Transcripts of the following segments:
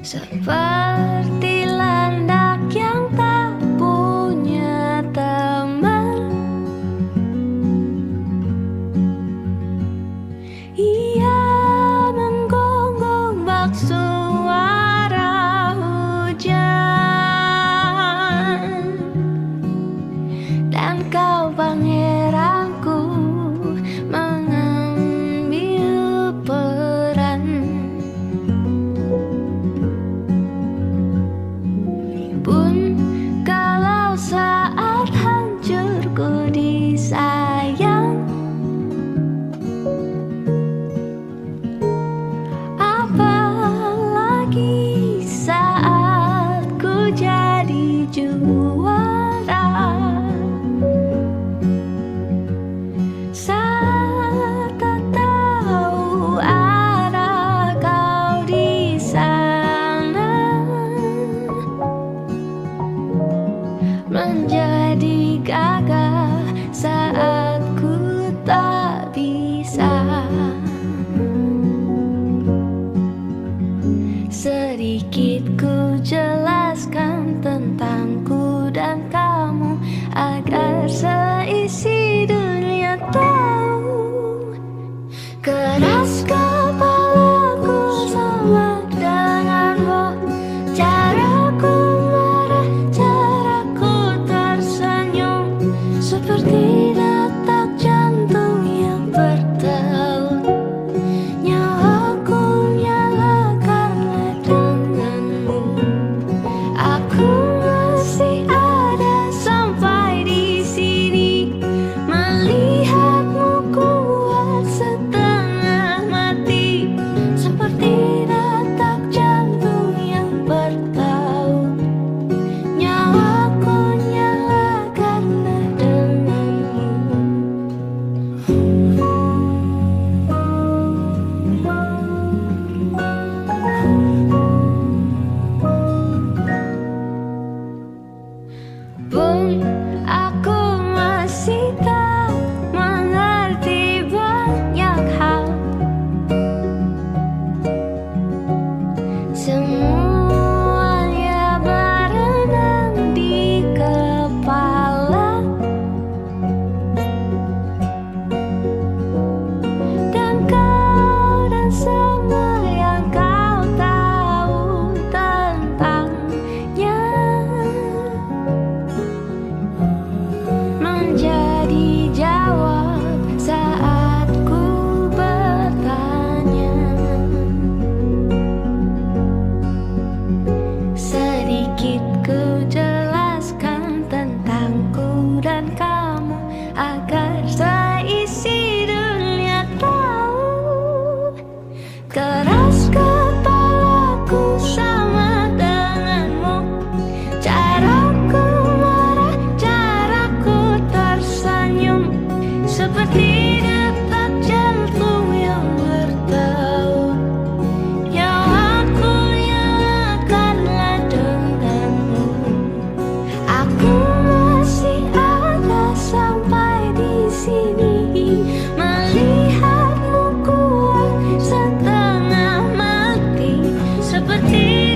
Seperti landak yang tak punya teman, ia menggonggong bak suara hujan. Dan kau pangeranku mengambil peran. Pun kalau saat hancurku disayang, apalagi saat ku jadi juara. Saat tak tahu arah kau di sana, menjadi gagah saat ku tak bisa. Sedikit ku jelaskan tentangku dan kamu, agar seisi dunia tahu. Keras kepalaku sama denganmu, caraku marah, caraku tersenyum, seperti detak jantung yang bertaut. Nyawaku nyala karena denganmu. Aku masih ada sampai di sini, melihatmu kuat setengah mati, seperti detak jantung yang bertaut. Nyawaku nyala karena denganmu. Pun aku masih tak mengerti banyak hal. Semuanya berenang di kepala, dan kau dan semua yang kau tahu tentangnya menjadi jawab saat ku bertanya. Sedikit ku jelaskan tentangku dan kamu, agar seisi dunia tahu. Keras kepalaku sama denganmu, caraku marah, caraku tersenyum, seperti detak jantung yang bertaut. Nyawaku nyala karena denganmu. Aku masih ada sampai di sini, melihatmu kuat setengah mati, seperti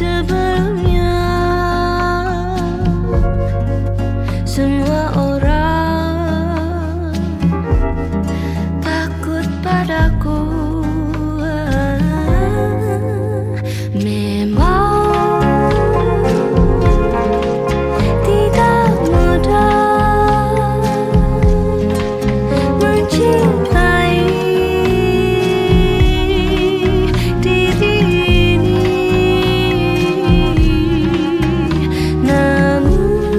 Sebelumnya semua orang takut padaku. Memang tidak mudah mencintai diri ini, namun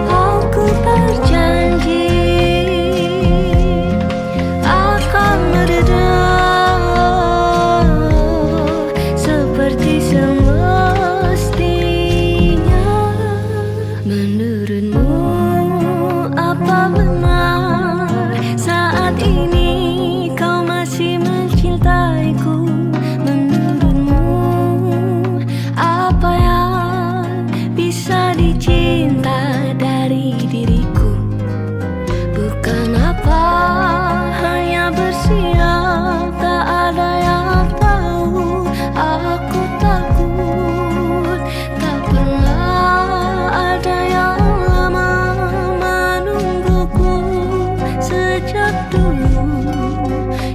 aku berjanji akan mereda seperti semestinya. Menurutmu apa benar saat ini kau masih mencintaiku? Menurutmu apa yang bisa dicinta dari diriku? Bukan apa, hanya bersiap, tak ada yang tahu. Aku takut tak pernah ada yang lama menungguku. Sejak dulu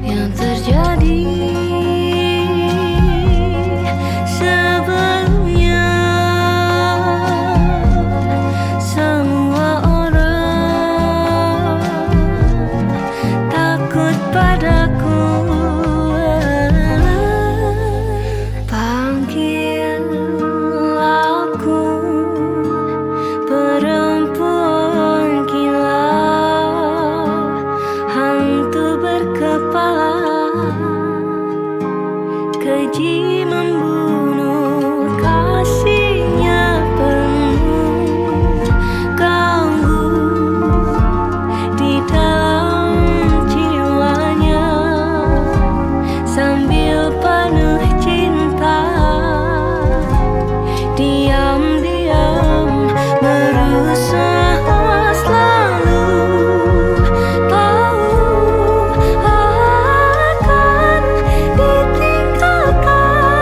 yang terjadi sebelumnya, semua orang takut padaku. Panggil aku perempuan gila, hantu berkepala, keji membunuh, kasihnya penuh ganggu di dalam jiwanya, sambil penuh cinta diam-diam berusaha selalu tahu akan ditinggalkan.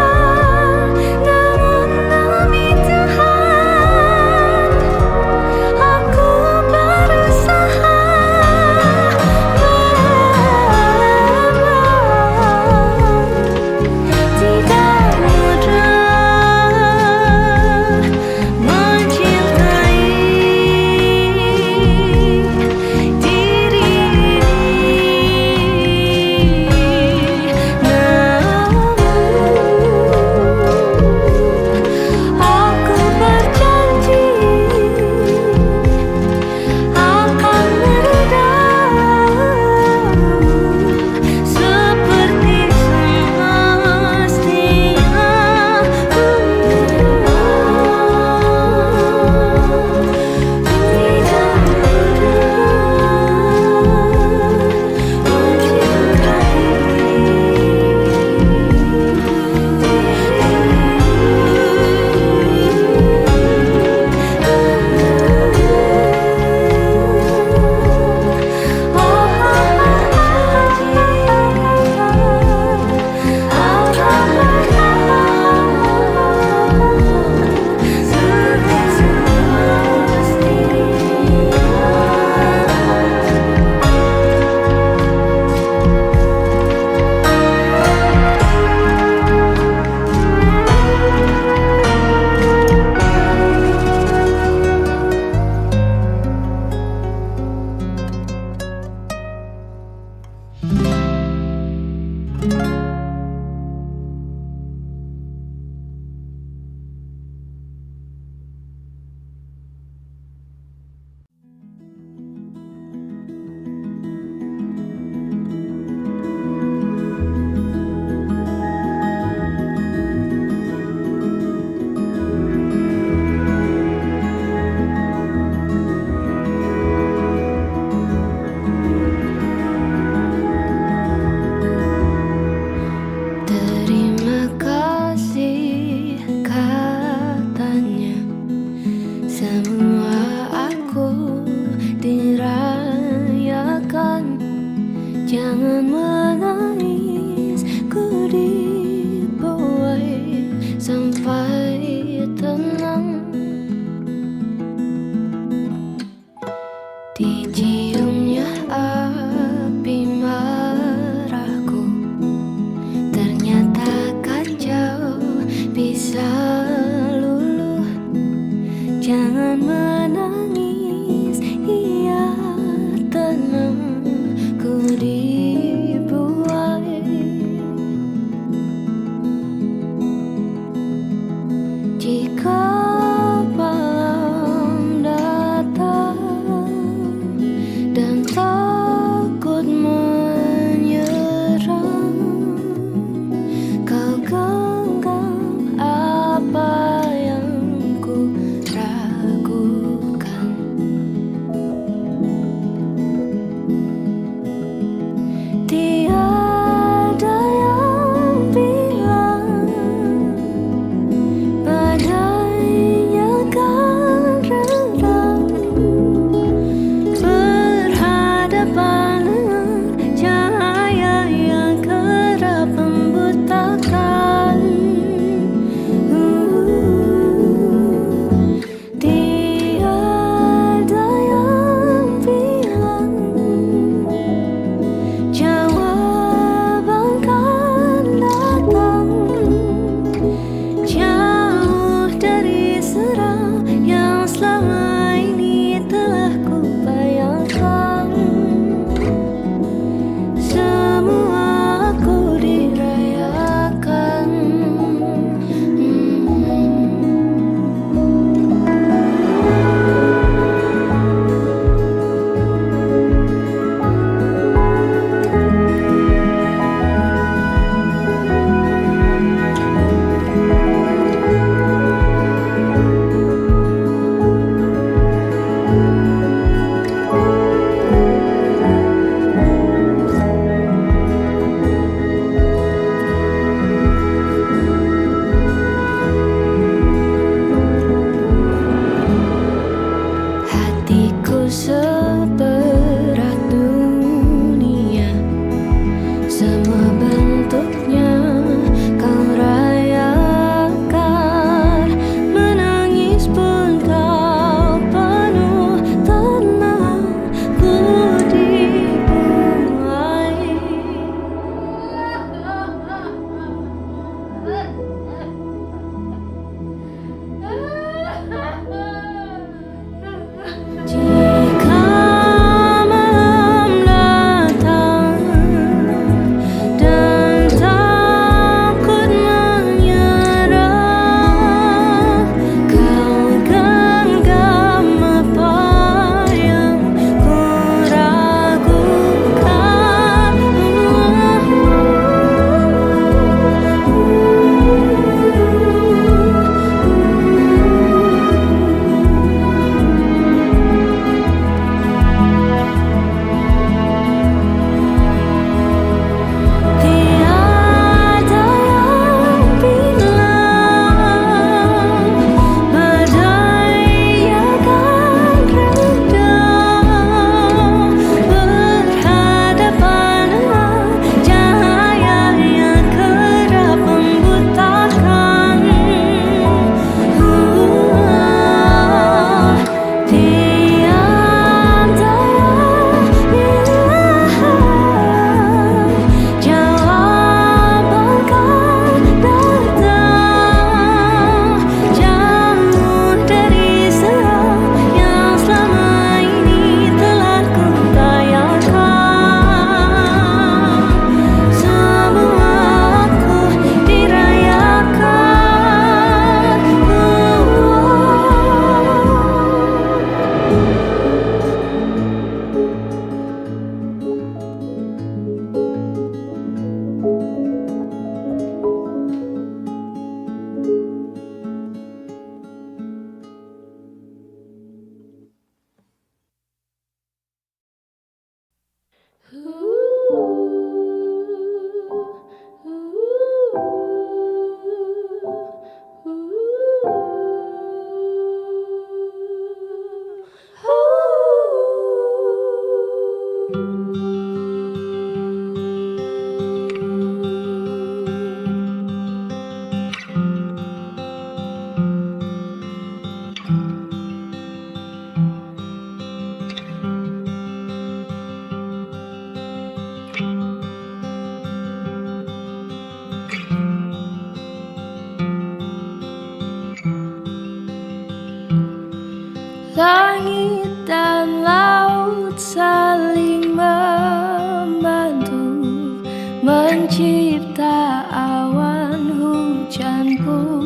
mencipta awan hujan pun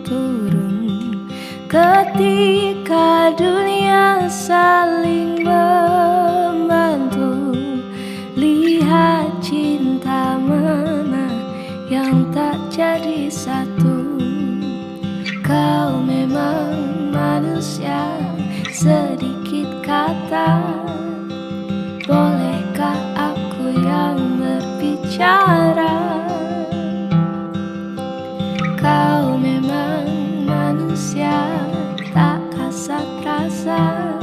turun ketika dunia saling membantu. Lihat cinta mana yang tak jadi satu. Kau memang manusia, sedikit kata. Bolehkah aku yang berbicara? Kau memang manusia, tak kasat rasa.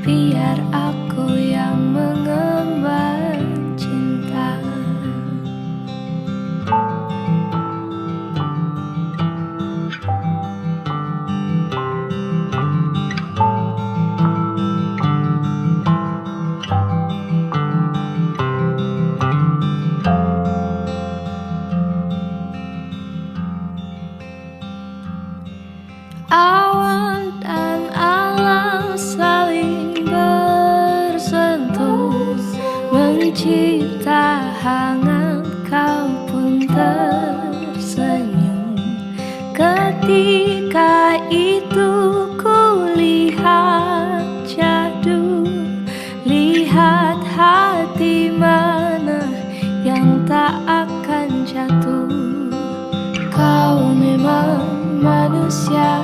Biar aku yang mengemban cinta. Awan dan alam saling bersentuh, mencipta hangat. Kau pun tersenyum ketika itu kulihat jadu. Lihat hati mana yang tak akan jatuh. Kau memang manusia,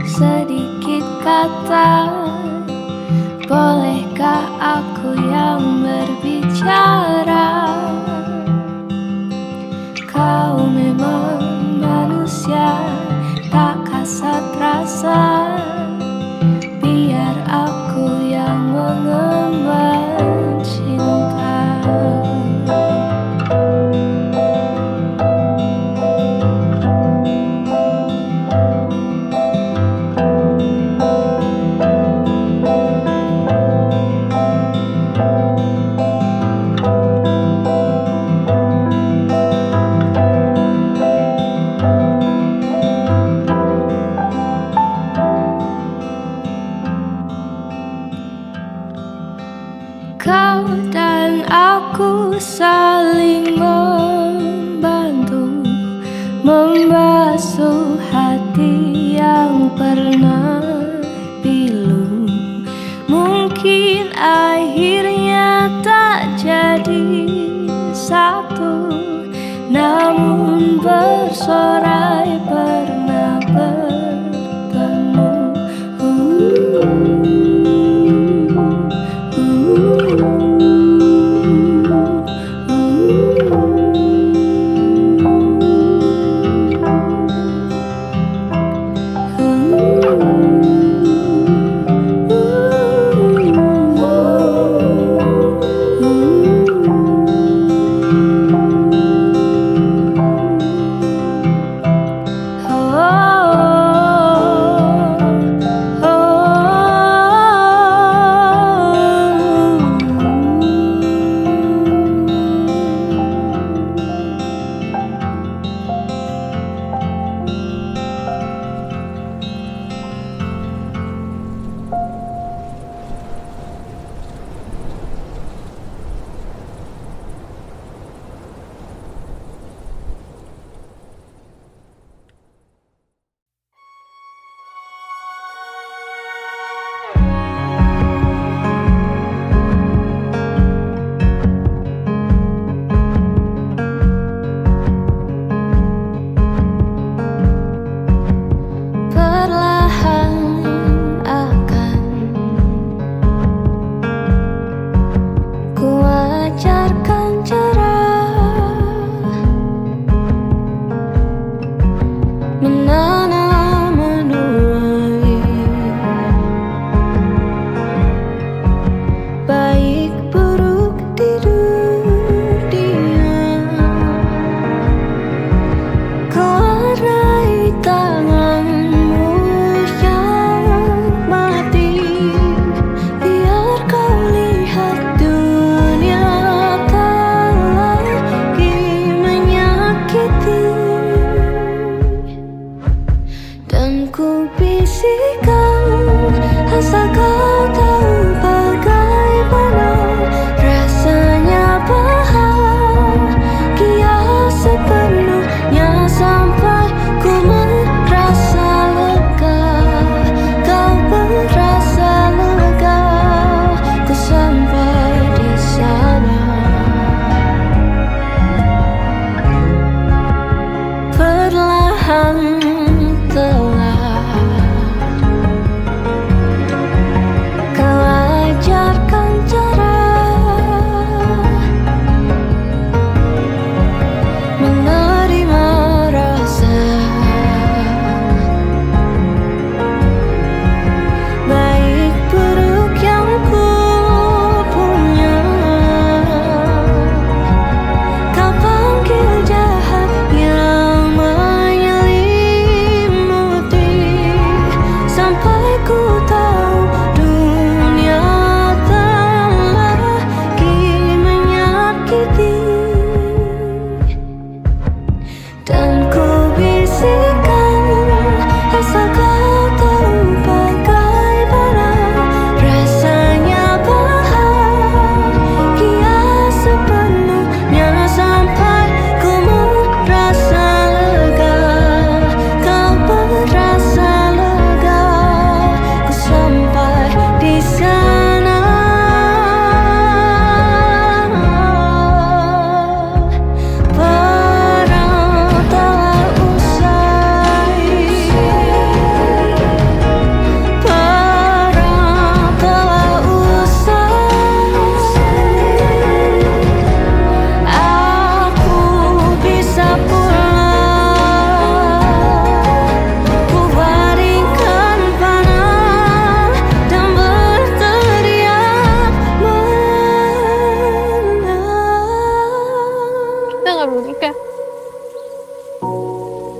sedikit kata. Bolehkah aku yang berbicara? Kau memang manusia, tak kasat rasa. Biar aku yang mengemban cinta. Kau dan aku saling membantu, membasuh hati yang pernah pilu. Mungkin akhirnya tak jadi satu, namun bersorai pernah bertemu. Kita nggak perlu nikah.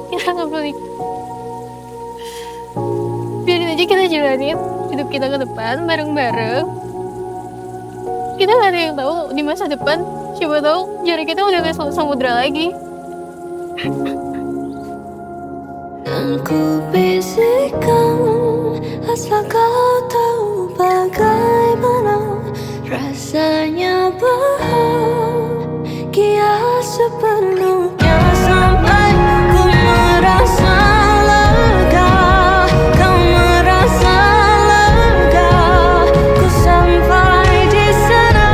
Kita nggak perlu nikah. Biarin aja kita jalanin hidup kita ke depan bareng-bareng. Kita nggak ada yang tahu di masa depan. Siapa tahu jarak kita udah kayak samudra lagi. Dan ku bisikkan asal kau tahu bagaimana rasanya bahagia sepenuhnya sampai ku merasa lega, kau merasa lega. Ku sampai di sana,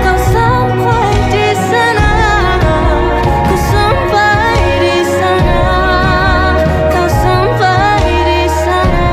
kau sampai di sana, ku sampai di sana, kau sampai di sana.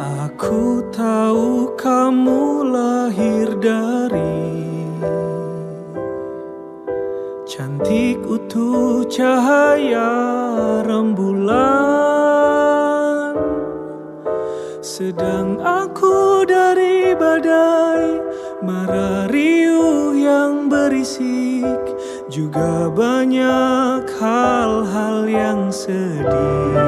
Aku tahu kamu lahir dari cantik utuh cahaya rembulan, sedang aku dari badai mara riuh yang berisik, juga banyak hal-hal yang sedih.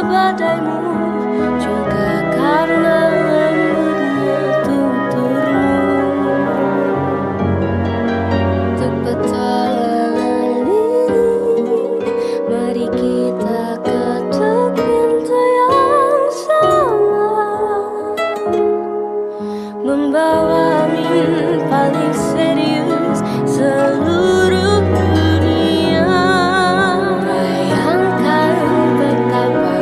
Badaimu juga karena lembutnya tuturmu. Untuk petualangan ini, mari kita ketuk pintu yang sama, membawa mimpi paling serius seluruh dunia. Bayangkan betapa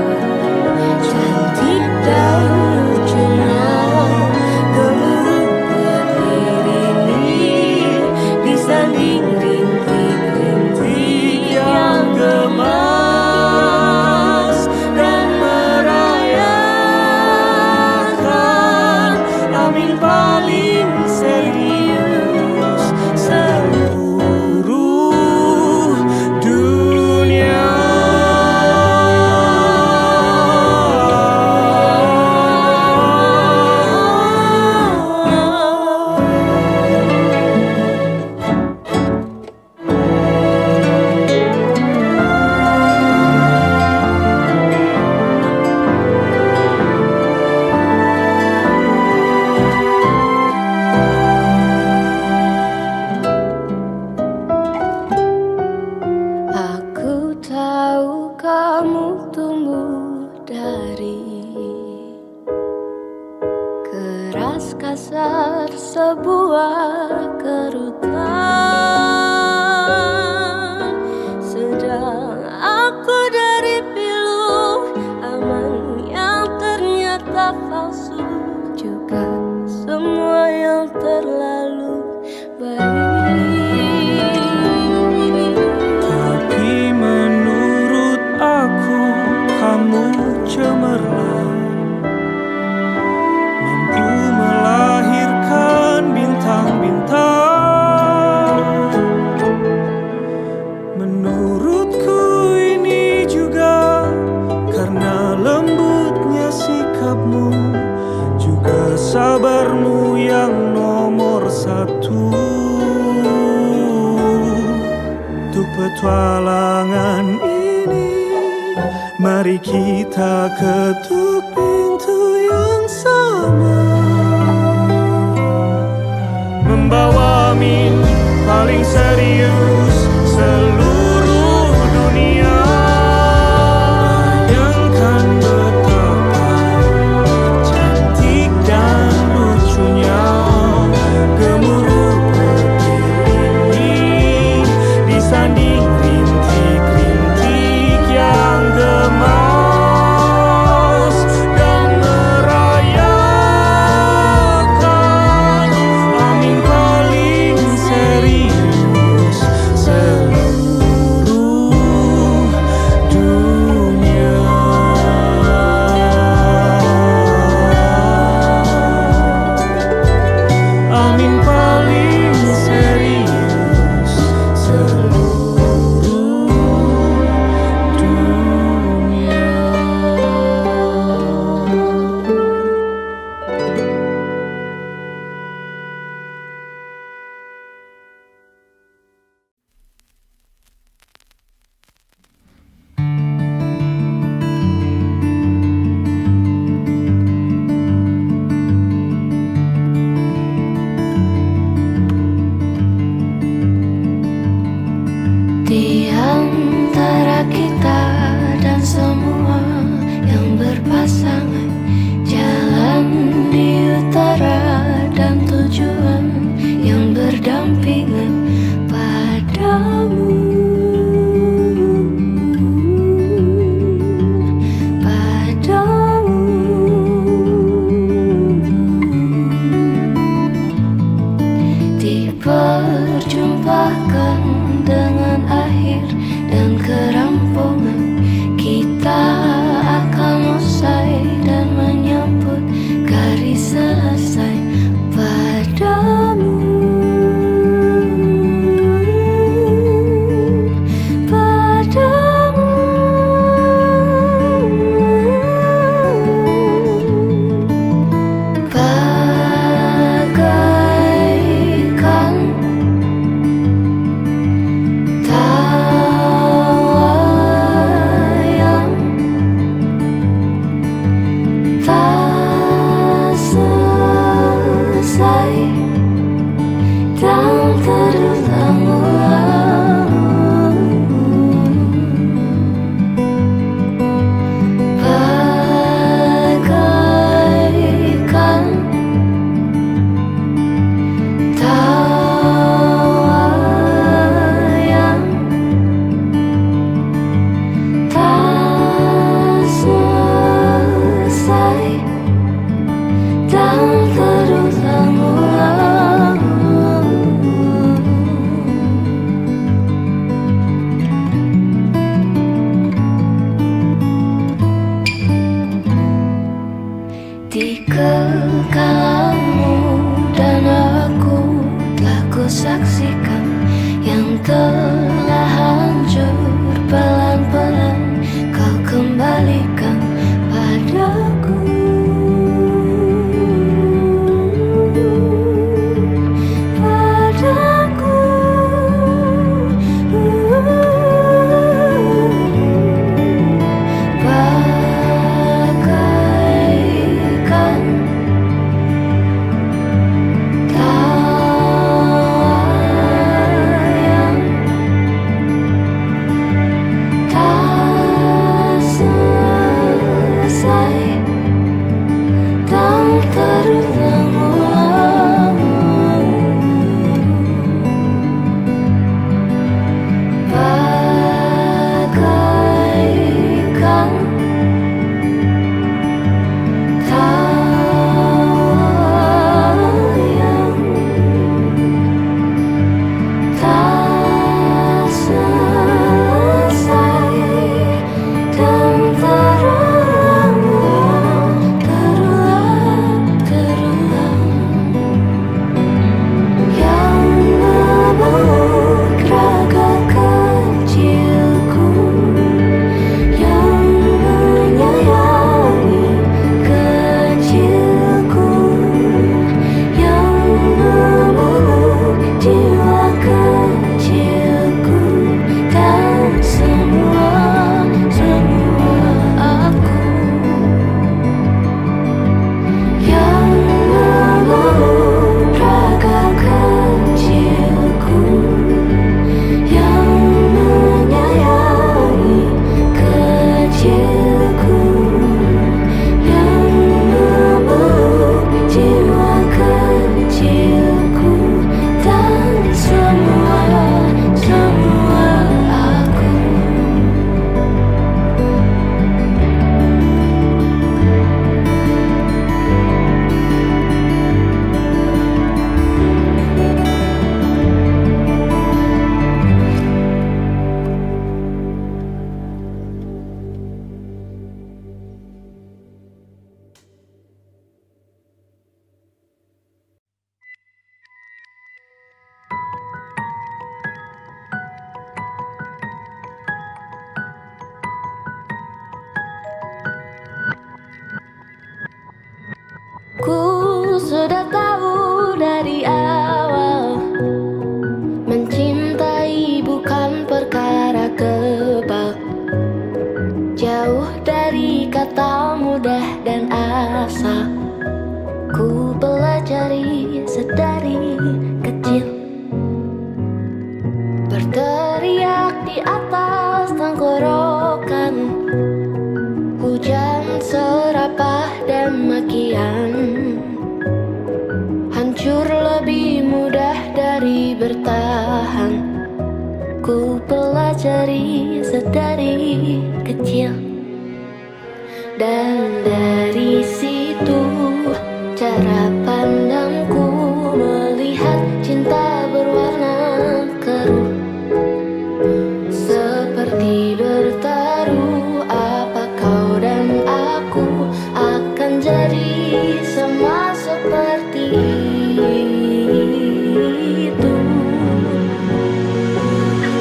cantik dan lucunya gemuruh petir ini disanding rintik-rintik yang gemas, dan merayakan amin paling serius seluruh dunia. Aku tahu kamu tumbuh dari keras kasar sebuah kerutan, sedang aku dari pilu aman yang ternyata palsu, juga semua yang terlalu baik. Tapi menurut aku kamu cemerlang, mampu melahirkan bintang ini. Mari kita ketuk pintu yang sama, membawa mimpi paling serius seluruh dunia. Bayangkan betapa cantik dan lucunya gemuruh petir ini disanding rintik-rintik yang gemas dan merayakan amin paling serius dari kata mudah dan asa, ku pelajari sedari kecil. Berteriak di atas tenggorokan, hujan serapah dan makian. Hancur lebih mudah dari bertahan, ku pelajari sedari kecil. Dan dari situ cara pandangku melihat cinta berwarna keruh, seperti bertaruh. Apa kau dan aku akan jadi sama seperti itu?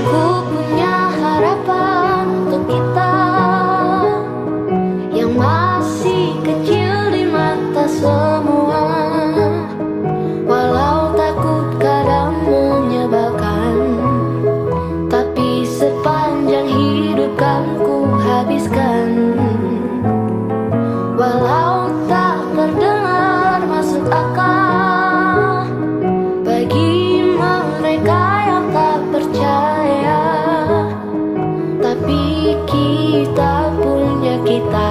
Aku punya harapan untuk kita yang masih kecil di mata semua. Walau takut kadang menyebalkan, tapi sepanjang hidup kan ku habiskan. Walau tak terdengar masuk akal bagi mereka yang tak percaya, tapi kita punya kita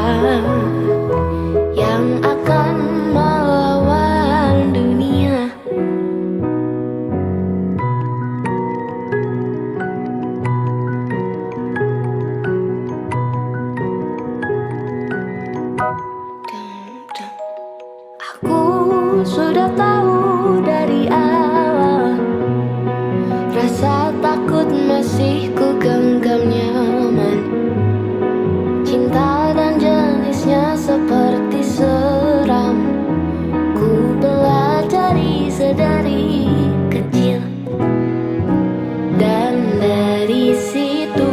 yang akan melawan dunia. Aku sudah tahu dari awal, rasa takut masih ku genggam nyaman. Cinta dan jenisnya seperti seram, ku pelajari sedari kecil. Dan dari situ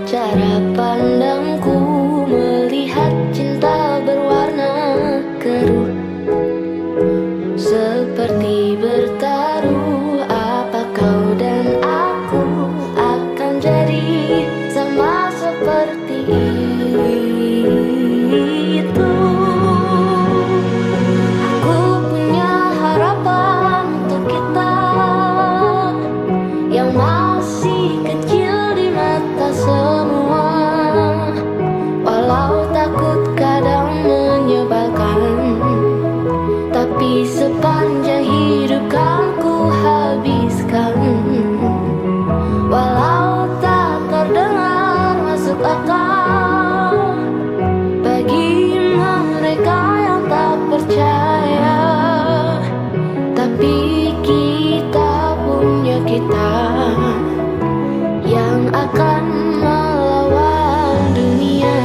cara pandangku melihat cinta berwarna keruh, seperti bertaruh. Apa kau dan aku akan jadi sama seperti itu? Aku punya harapan untuk kita yang masih kecil di mata semua. Walau takut kadang menyebalkan, tapi sepanjang hidup kan ku habiskan. Walau tak terdengar masuk akal bagi mereka yang tak percaya, tapi kita punya kita yang akan melawan dunia.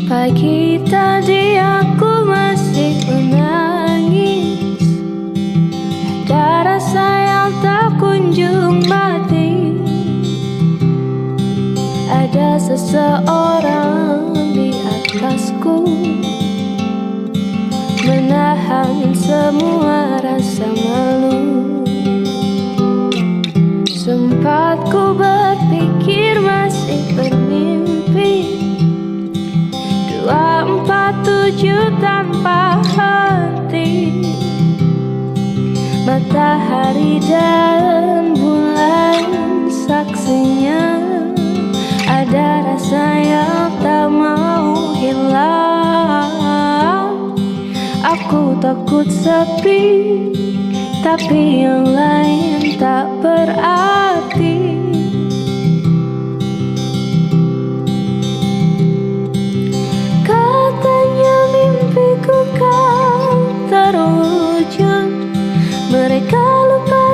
Pagi tadi aku masih menangis, ada rasa yang tak kunjung mati. Ada seseorang di atasku, menahan semua rasa malu. Sempat ku berpikir masih bermimpi, 247 tanpa hati. Matahari dan bulan saksinya, ada rasa yang tak mau hilang. Aku takut sepi, tapi yang lain tak berarti. Katanya mimpiku kan terwujud, mereka lupa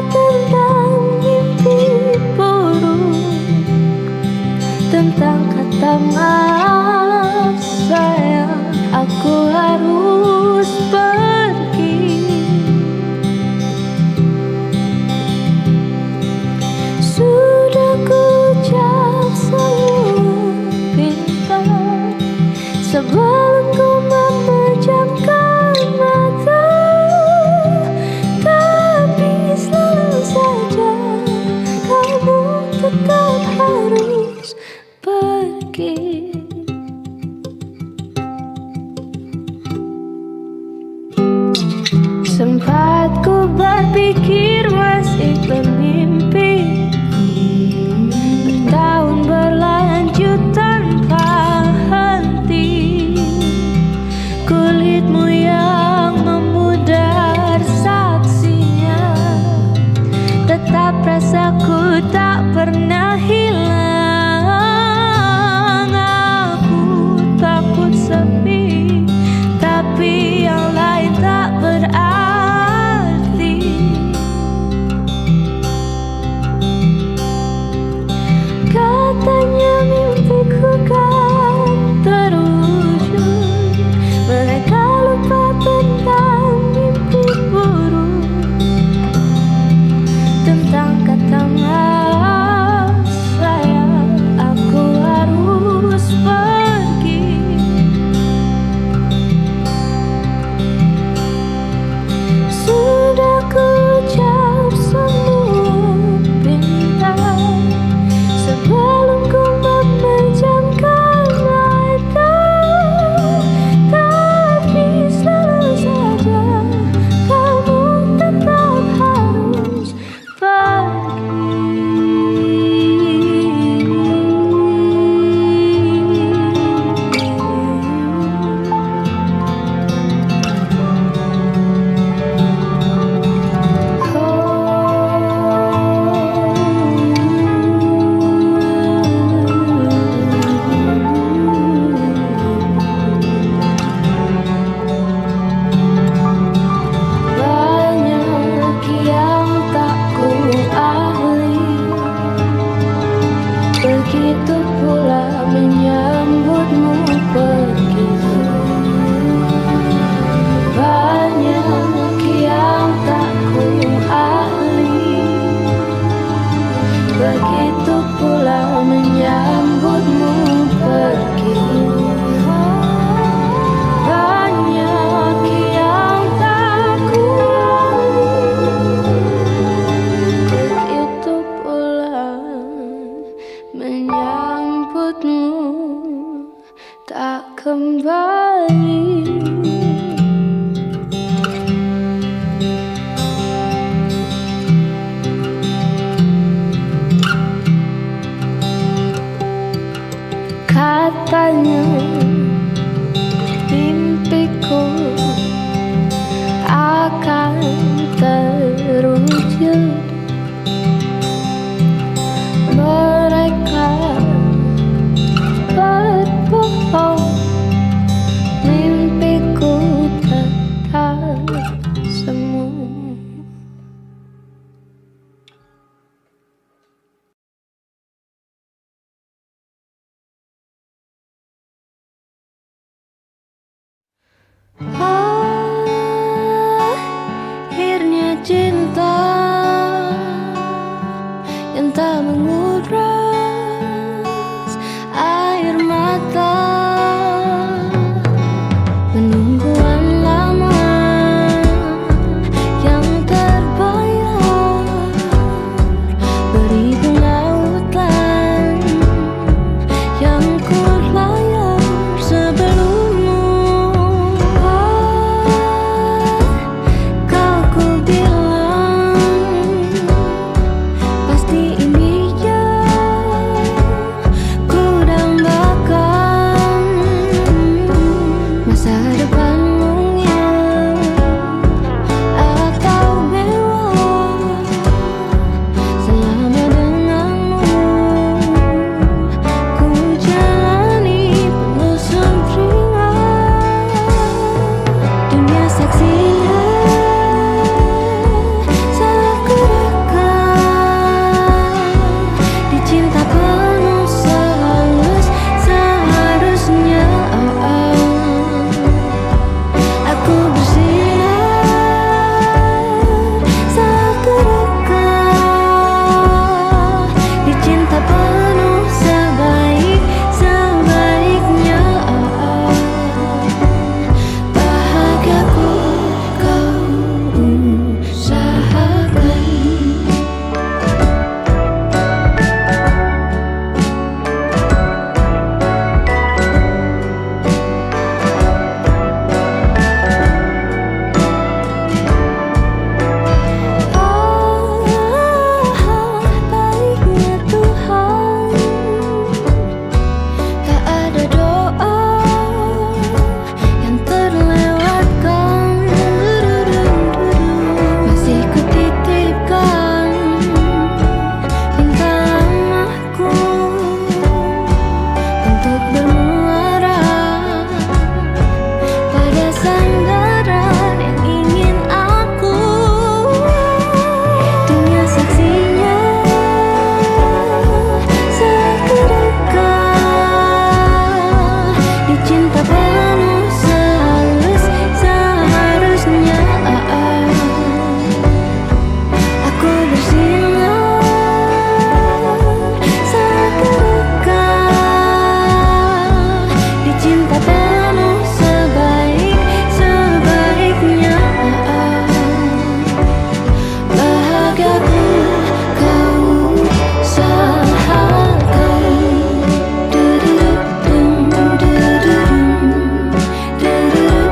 Akhirnya cinta yang tak menguras air mata, penungguan lama yang terbayar, beribu lautan yang ku layar sebelummu. Kau ku bilang pasti ini yang ku dambakan, masa depan mungil atau mewah selama denganmu ku jalani penuh sumringah. Dunia saksinya salah ku rekam, dicinta penuh sehalus seharusnya. Aku bersinar saat ku rekam, dicinta penuh sebaik-sebaiknya. Bahagiaku kau usahakan. Baiknya Tuhan, tak ada doa yang terlewatkan. Masih kutitipkan bintang lamaku untuk bermuara pada sandaran yang ingin aku. Dunia saksinya saat ku rekam, dicinta penuh sehalus seharusnya. Aku bersinar saat ku rekam, dicinta penuh sebaik-sebaiknya. Bahagiaku kau usahakan. Dududum, dududum, dududum, dududum,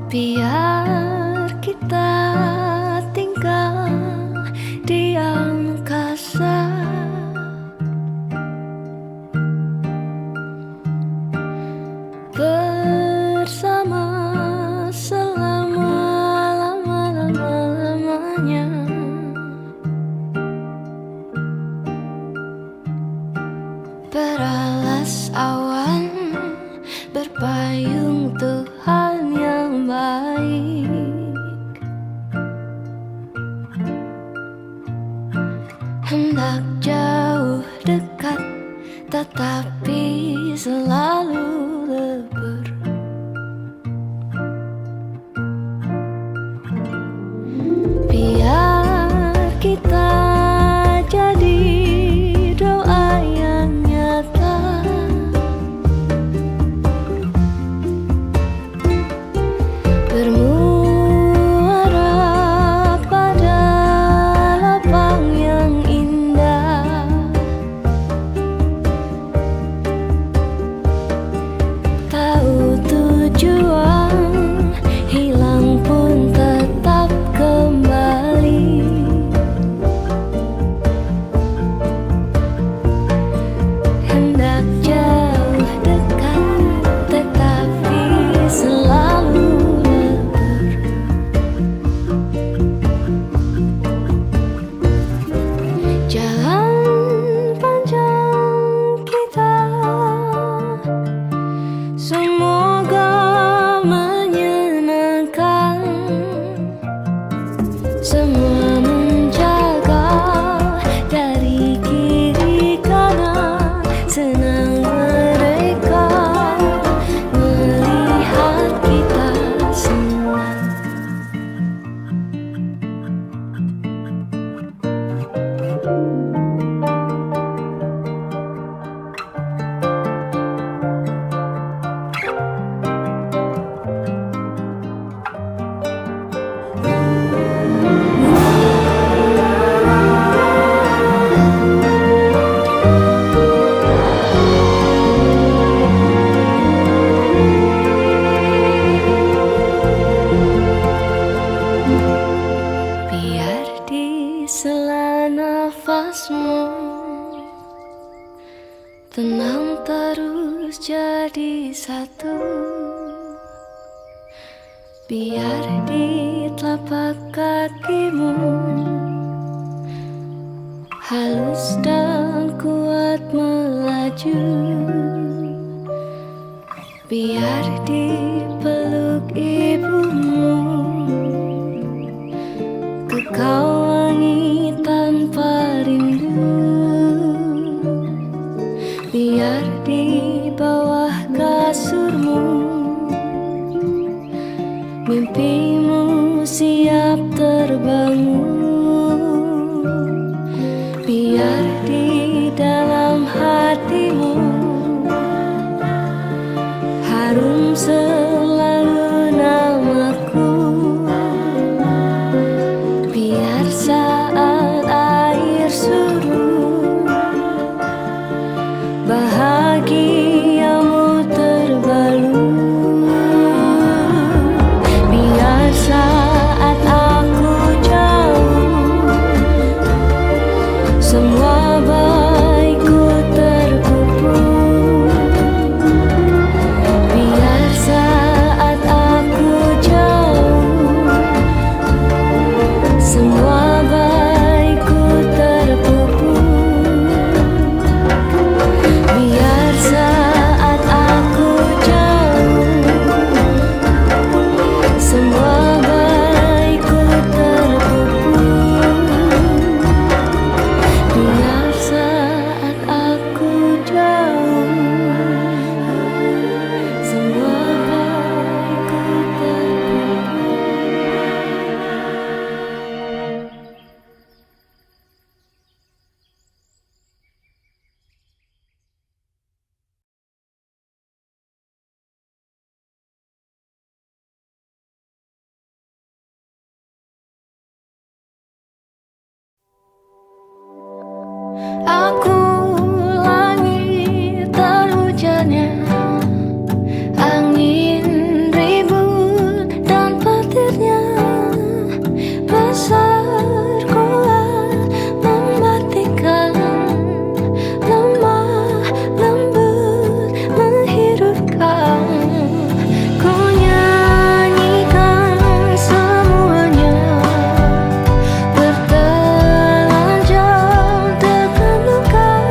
biar kita tinggal di angkasa, bersama selama-lama-lama-lamanya. Beralas awan, berpayung Tuhan yang baik. Hendak jauh dekat, tetapi selalu lebur. Biar kita jadi doa yang nyata, jadi satu. Biar di telapak kakimu halus dan kuat melaju. Biar dipeluk ibumu kekau wangi tanpa rindu. Biar di bawah kasurmu mimpimu siap terbangun. Biar di dalam hatimu harum selalu namaku. Biar saat air surut bahagiamu terbalut. Biar saat aku jauh semua baikku terkubur. Biar saat aku jauh semua baikku terkubur. Biar saat aku jauh semua baikku terkubur. Biar saat aku jauh semua baikku aku langit terhujannya, angin ribut dan petirnya besar kuat mematikan, lemah lembut menghidupkan. Ku nyanyikan semuanya bertelanjang tekan luka.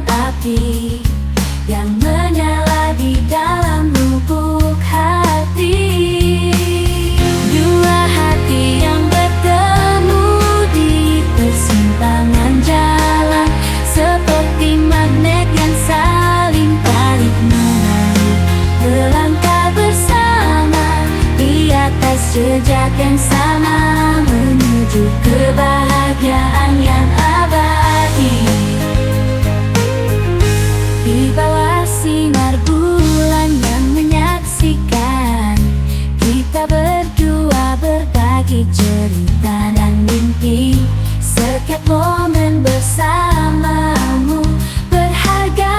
api yang menyala di dalam lubuk hati. Dua hati yang bertemu di persimpangan jalan, seperti magnet yang saling tarik-menarik, melangkah bersama di atas jejak yang sama, menuju kebahagiaan yang abadi. Di bawah sinar bulan yang menyaksikan, kita berdua berbagi cerita dan mimpi. Setiap momen bersamamu berharga,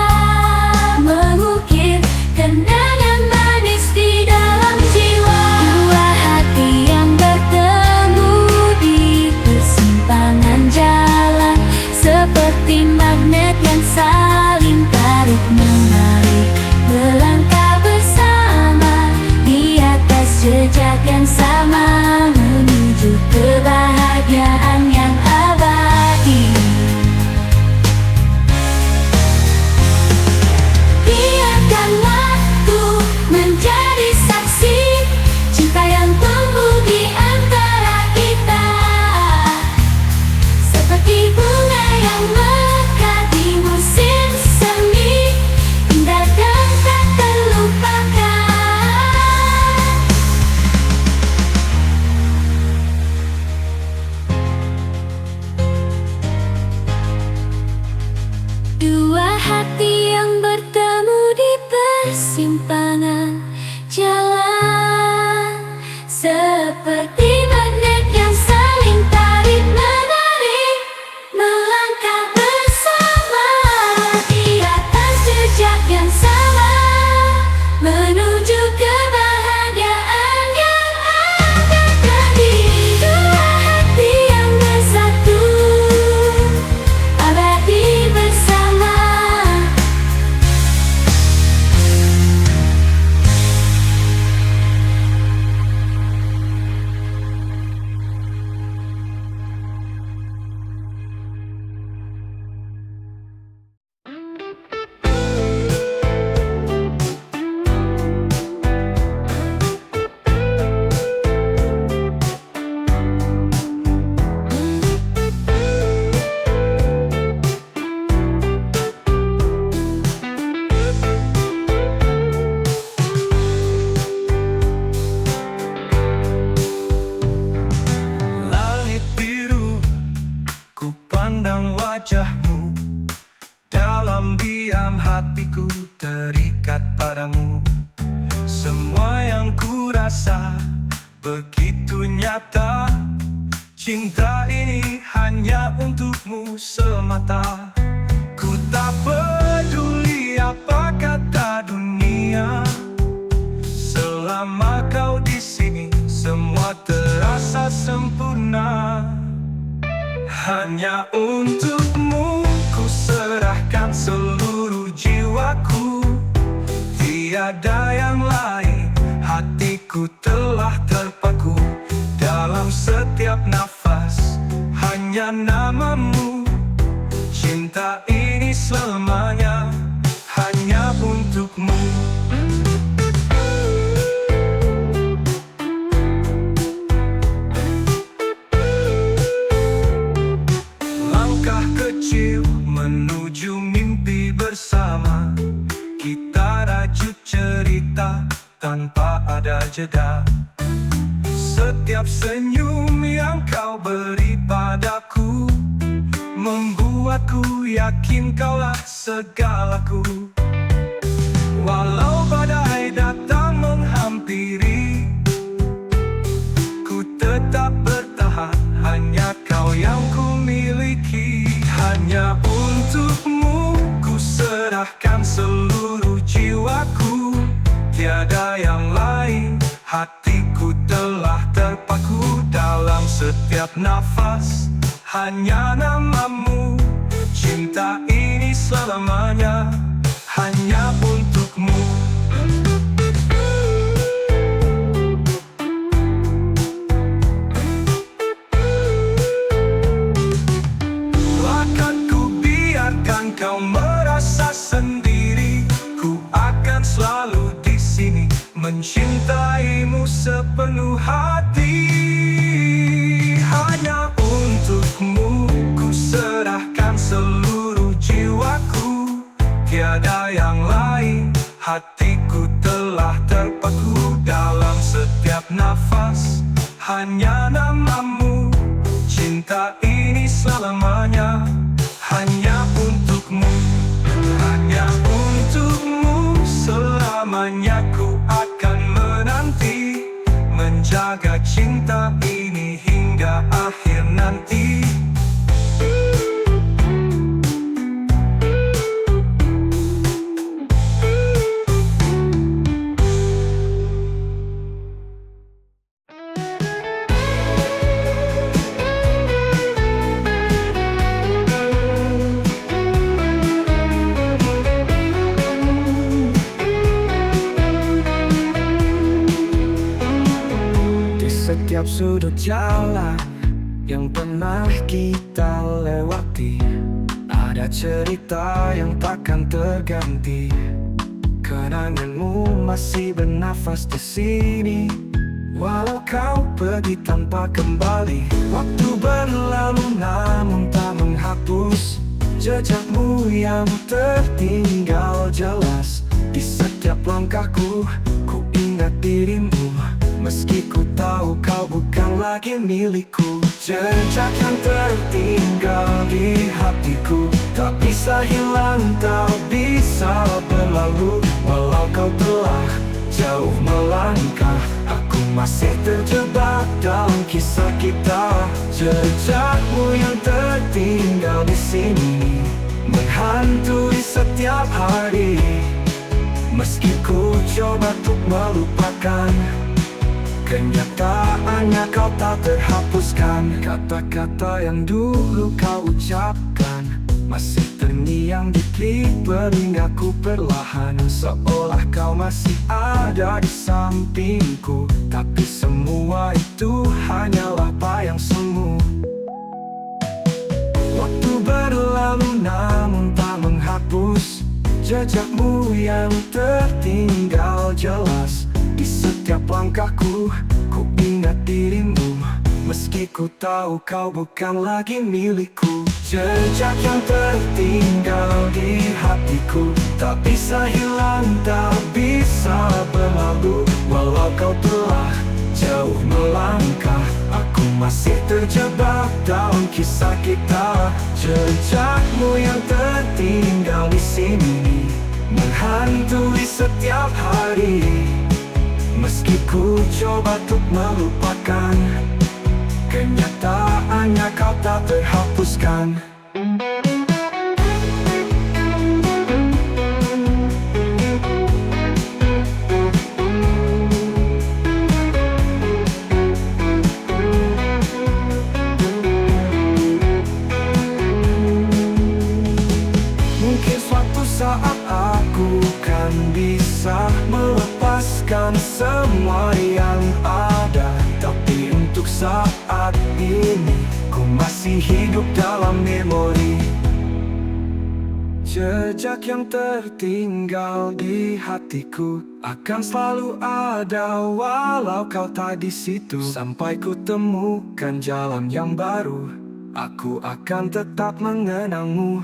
mengukir kenangan manis di dalam jiwa. Dua hati yang bertemu di persimpangan jalan, seperti magnet yang saling tarik-menarik, melangkah bersama di atas jejak yang sama, menuju kebahagiaan yang abadi. Biarkan waktu menjadi saksi cinta yang tumbuh di antara kita, seperti bunga yang mekar di musim semi, indah dan tak terlupakan. Dua hati yang bertemu di persimpangan jalan, seperti magnet yang saling tarik-menarik, melangkah bersama di atas jejak yang sama, menuju kebahagiaan yang abadi. Dua hati yang bersatu, abadi bersama. Langit biru, ku pandang wajahmu. Dalam diam hatiku terikat padamu. Semua yang ku rasa begitu nyata. Cinta ini hanya untukmu semata. Ku tak peduli apa kata dunia, selama kau di sini semua terasa sempurna. Hanya untukmu ku serahkan seluruh jiwaku. Tiada yang lain, hatiku telah terpaku. Dalam setiap nafas hanya namamu. Cinta ini selamanya hanya untukmu. Langkah kecil menuju mimpi bersama. Kita rajut cerita tanpa ada jeda. Setiap senyum yang kau beri padaku membuatku yakin kaulah segalaku. Walau badai datang menghampiri, ku tetap bertahan. Hanya kau yang ku miliki. Hanya untukmu ku serahkan seluruh jiwaku. Tiada yang lain, hatiku telah terpaku. Dalam setiap nafas hanya namamu. Cinta ini selamanya hanya untukmu. Takkan ku biarkan kau merasa merasa sendiri. Ku akan selalu di sini mencintaimu sepenuh hati. Hanya untukmu ku serahkan seluruh jiwaku. Tiada yang lain, hatiku telah terpaku dalam setiap nafas. Hanya namamu, cinta ini selamanya. Hanya untukmu, hanya untukmu selamanya. Ku akan menanti, menjaga cinta ini hingga akhir nanti. Setiap sudut jalan yang pernah kita lewati, ada cerita yang takkan terganti. Kenanganmu masih bernafas di sini, walau kau pergi tanpa kembali. Waktu berlalu namun tak menghapus jejakmu yang tertinggal jelas. Di setiap langkahku, ku ingat dirimu, meski ku tahu kau bukan lagi milikku. Jejak yang tertinggal di hatiku tak bisa hilang, tak bisa berlalu. Walau kau telah jauh melangkah, aku masih terjebak dalam kisah kita. Jejakmu yang tertinggal di sini menghantui setiap hari. Meski ku coba untuk melupakan, kenyataannya kau tak terhapuskan. Kata-kata yang dulu kau ucapkan masih terngiang di telingaku perlahan. Seolah kau masih ada di sampingku, tapi semua itu hanyalah bayang semu. Waktu berlalu namun tak menghapus jejakmu yang tertinggal jelas. Di setiap langkahku, ku ingat dirimu, meski ku tahu kau bukan lagi milikku. Jejak yang tertinggal di hatiku tak bisa hilang, tak bisa berlalu. Walau kau telah jauh melangkah, aku masih terjebak dalam kisah kita. Jejakmu yang tertinggal di sini menghantui setiap hari. Meski ku coba untuk melupakan, kenyataannya kau tak terhapuskan. Mungkin suatu saat aku kan bisa melepaskan semua yang ada, tapi untuk saat ini ku masih hidup dalam memori. Jejak yang tertinggal di hatiku akan selalu ada, walau kau tak di situ. Sampai ku temukan jalan yang baru, aku akan tetap mengenangmu.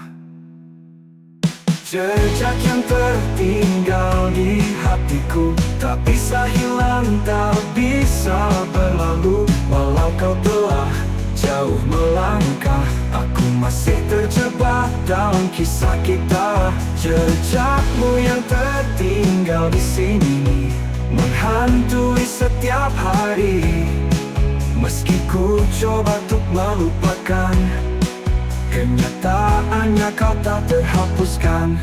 Jejak yang tertinggal di hatiku tak bisa hilang, tak bisa berlalu. Walau kau telah jauh melangkah, aku masih terjebak dalam kisah kita. Jejakmu yang tertinggal di sini menghantui setiap hari. Meski ku coba untuk melupakan, kenyataannya kau tak terhapuskan.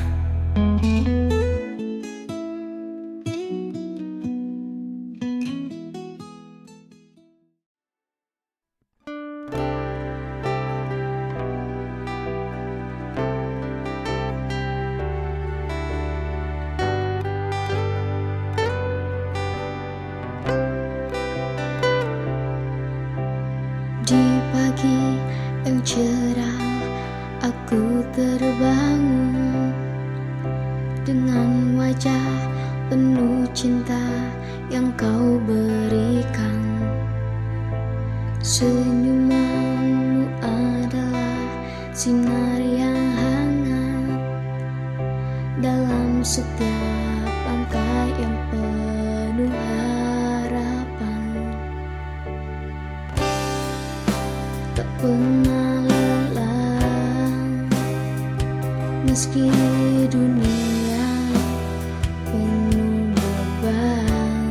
Di pagi yang cerah, aku terbangun dengan wajah penuh cinta yang kau berikan. Senyumanmu adalah sinar yang hangat dalam setiap langkah yang penuh harapan. Tak pernah lelah meski dunia penuh beban.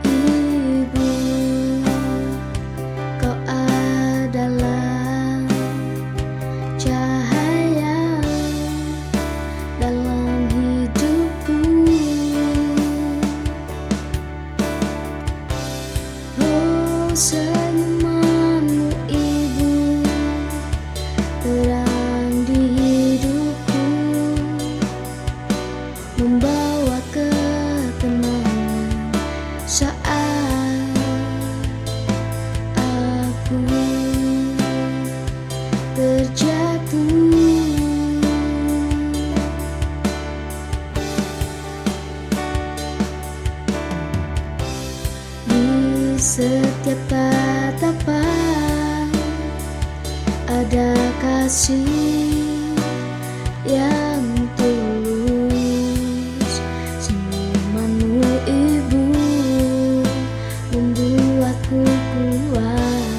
Ibu, kau adalah cahaya dalam hidupku. Oh, senyumanmu ibu, terang di hidupku, membawa ketenangan saat aku terjatuh. Di setiap tatapan ada kasih yang tulus. Senyumanmu ibu membuatku kuat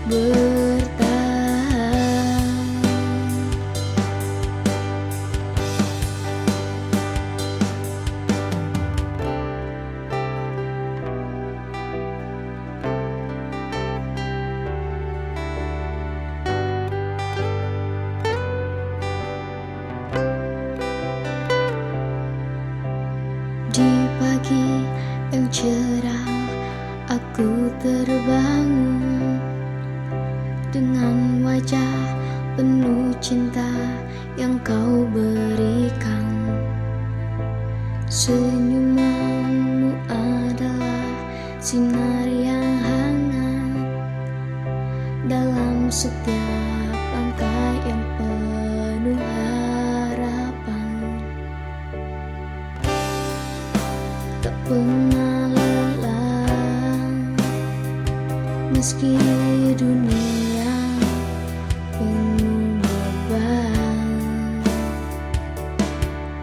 bertahan. Di pagi yang cerah aku terbangun dengan wajah penuh cinta yang kau berikan. Senyumanmu adalah sinar yang hangat dalam setiap langkah yang penuh harapan. Tak pernah lelah meski dunia penuh beban.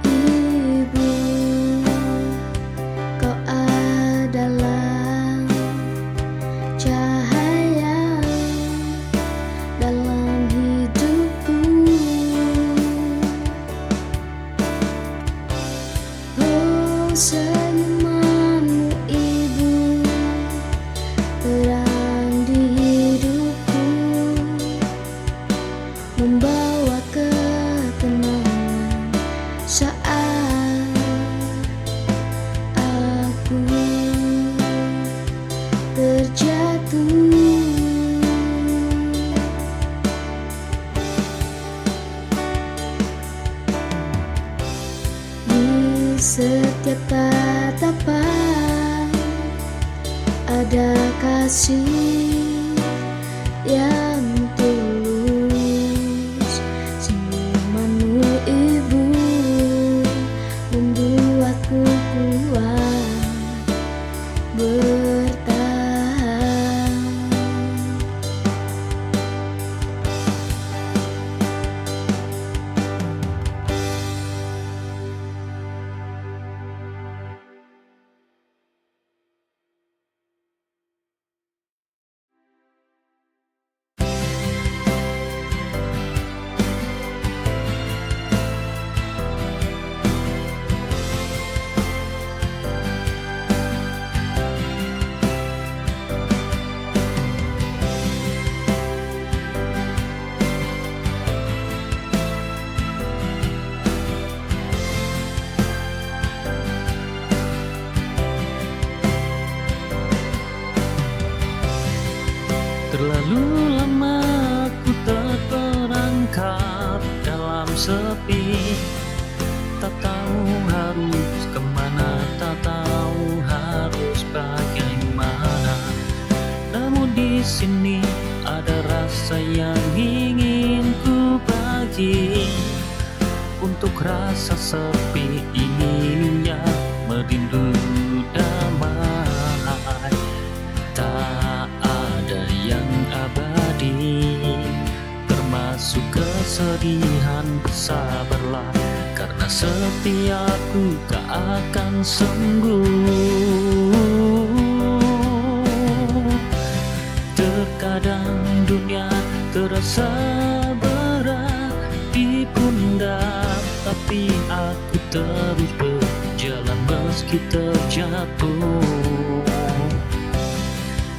Ibu, kau adalah cahaya dalam hidupku. Oh, senyumanmu ibu, terang di hidupku, membawa ketenangan saat aku terjatuh. Di setiap tatapan ada kasih yang tulus. Senyumanmu ibu membuatku kuat bertahan. Terlalu lama ku terperangkap dalam sepi, tak tahu harus kemana, tak tahu harus bagaimana. Namun di sini ada rasa yang ingin ku bagi, untuk rasa sepi ini yang merindu damai. Tak ada yang abadi, termasuk kesedihan. Bersabarlah, karena setiapku tak akan sembuh. Terkadang dunia terasa berat di pundak, tapi aku terus berjalan meski terjatuh.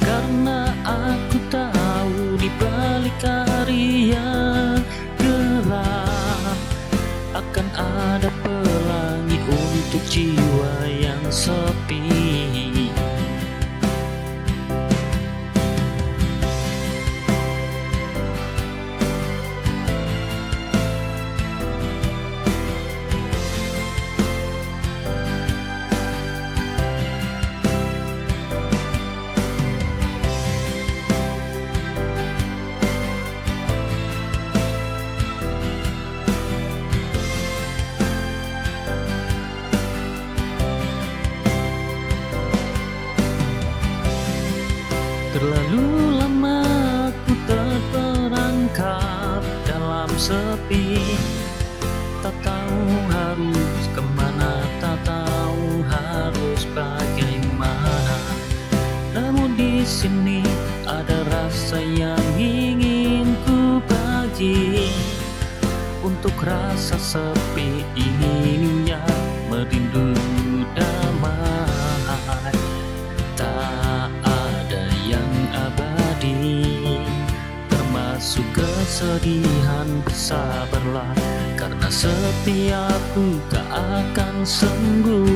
Karena aku tahu di balik hari yang gelap akan ada pelangi untuk jiwa yang sepi. Terlalu lama ku terperangkap dalam sepi, tak tahu harus kemana, tak tahu harus bagaimana. Namun di sini ada rasa yang ingin ku bagi, untuk rasa sepi ini yang merindu damai. Tak ada yang abadi, termasuk kesedihan. Bersabarlah, karena setiapku tak akan sembuh.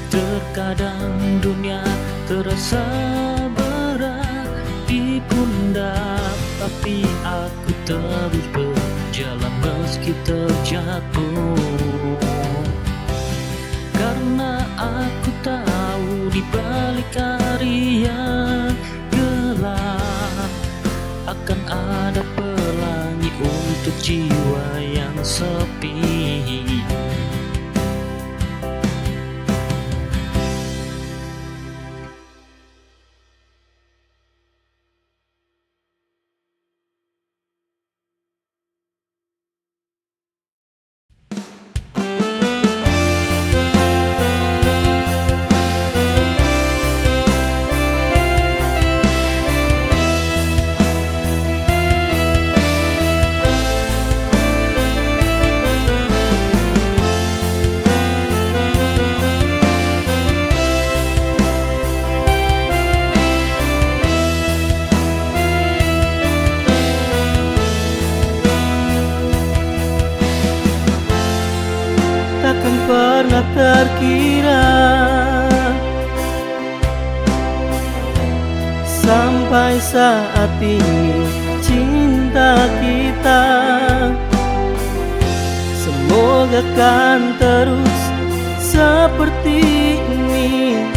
Terkadang dunia terasa berat di pundak, tapi aku terus berjalan meski terjatuh. Karena aku tahu di balik hari yang gelap akan ada pelangi untuk jiwa yang sepi. Takkan pernah terkira sampai saat ini cinta kita semoga kan terus seperti ini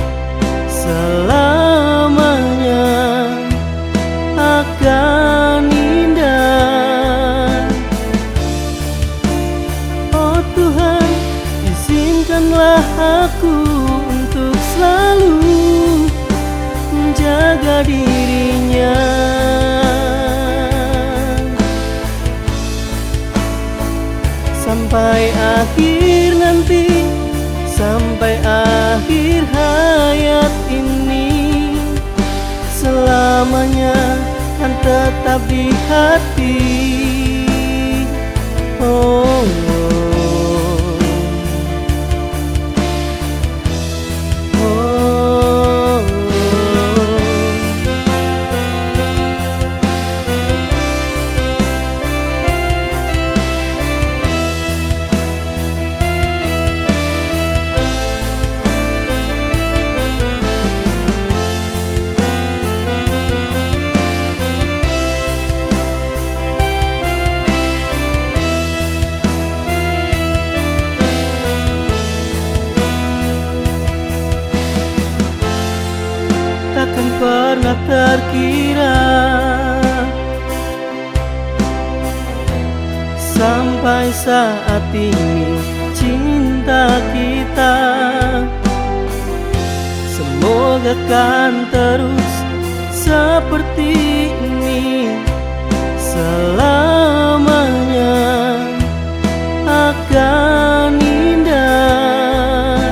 selamanya, akan indah. Oh Tuhan, izinkanlah aku untuk selalu menjaga dirinya sampai akhir nanti, sampai akhir hayat ini, selamanya kan tetap di hati. Oh, takkan pernah terkira sampai saat ini cinta kita semoga kan terus seperti ini selamanya akan indah.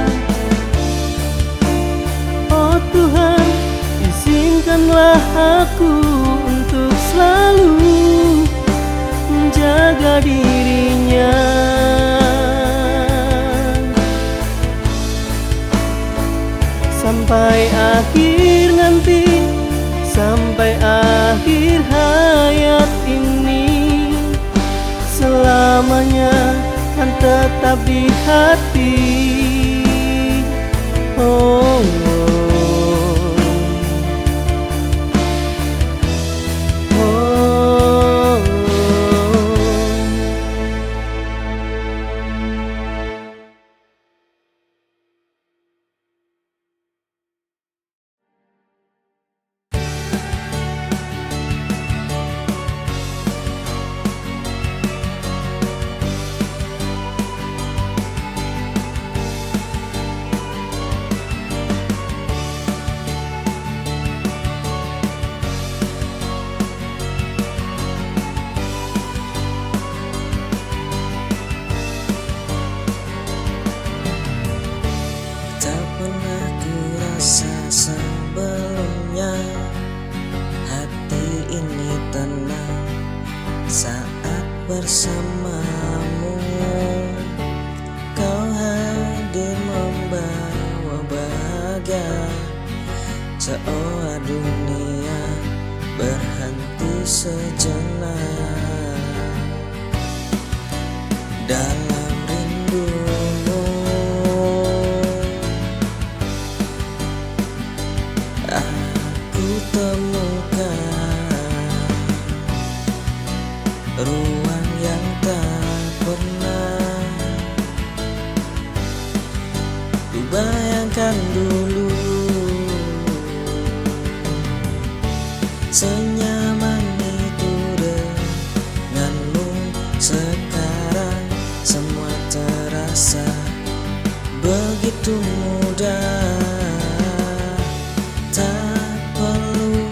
Oh Tuhan, izinkanlah aku untuk selalu menjaga dirinya sampai akhir nanti, sampai akhir hayat ini, selamanya kan tetap di hati. Oh, tak pernah ku rasa sebelumnya hati ini tenang saat bersamamu. Kau hadir membawa bahagia, seolah dunia berhenti sejenak dalam rindumu. Aku temukan ruang yang tak pernah ku bayangkan dulu. Senyaman itu denganmu, sekarang semua terasa begitu mudah. Tak perlu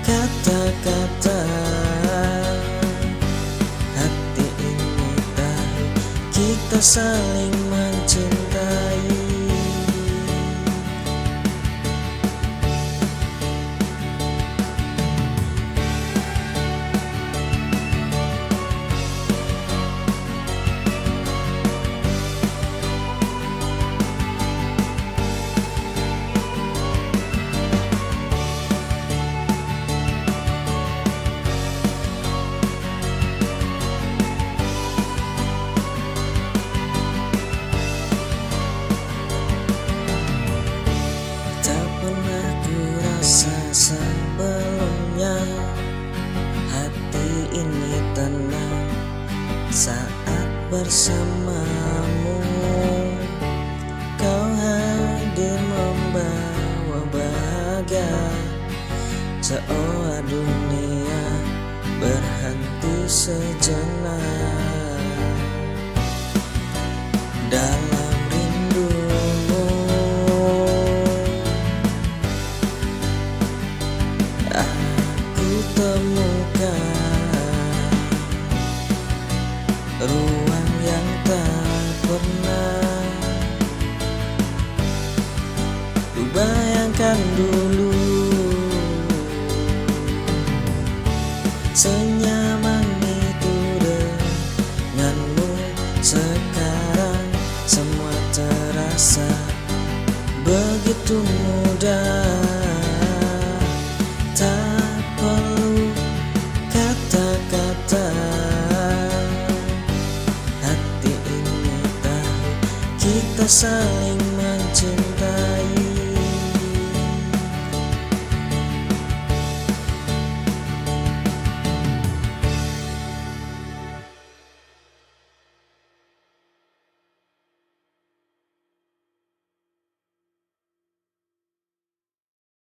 kata-kata, hati ini tahu kita saling mencintai. Sebelumnya hati ini tenang saat bersamamu. Kau hadir membawa bahagia, seolah dunia berhenti sejenak dalam rindumu. Aku temukan ruang yang tak pernah ku bayangkan dulu. Senyaman itu denganmu, sekarang semua terasa begitu mudah. Tak perlu kata-kata, hati ini tahu kita saling